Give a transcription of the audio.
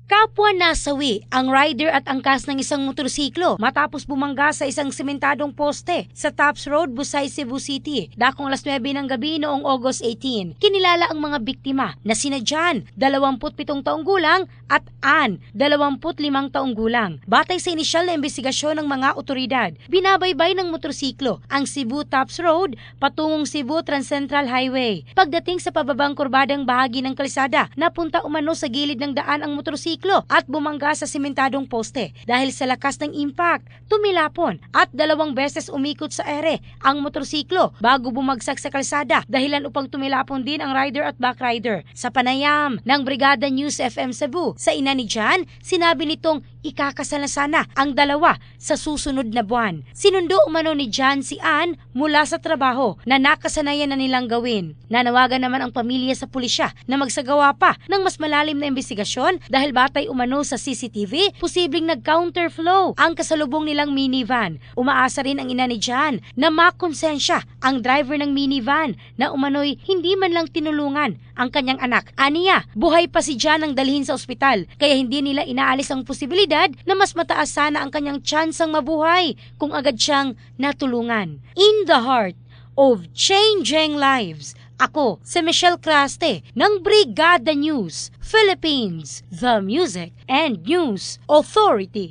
Kapwa nasawi ang rider at angkas ng isang motorsiklo matapos bumangga sa isang sementadong poste sa Tops Road, Busay, Cebu City. Dakong alas 9 ng gabi noong August 18. Kinilala ang mga biktima na sina John, 27 taong gulang at Ann, 25 taong gulang. Batay sa inisyal na investigasyon ng mga otoridad, binabaybay ng motorsiklo ang Cebu Tops Road patungong Cebu Trans-Central Highway. Pagdating sa pababang kurbadang bahagi ng kalsada, napunta umano sa gilid ng daan ang motorsiklo at bumangga sa simentadong poste. Dahil sa lakas ng impact, tumilapon at 2 beses umikot sa ere ang motorsiklo bago bumagsak sa kalsada, dahilan upang tumilapon din ang rider at backrider. Sa panayam ng Brigada News FM Cebu sa ina ni John, sinabi nitong ikakasal na sana ang dalawa sa susunod na buwan. Sinundo umano ni John si Ann mula sa trabaho na nakasanayan na nilang gawin. Nanawagan naman ang pamilya sa pulisya na magsagawa pa ng mas malalim na investigasyon dahil batay umano sa CCTV, posibleng nag-counterflow ang kasalubong nilang minivan. Umaasa rin ang ina ni John na makonsensya ang driver ng minivan na umano'y hindi man lang tinulungan ang kanyang anak. Aniya, buhay pa si John ang dalhin sa ospital, kaya hindi nila inaalis ang posibilidad na mas mataas sana ang kanyang tsansang mabuhay kung agad siyang natulungan. In the heart of changing lives, ako si Michelle Craste ng Brigada News Philippines, the Music and News Authority.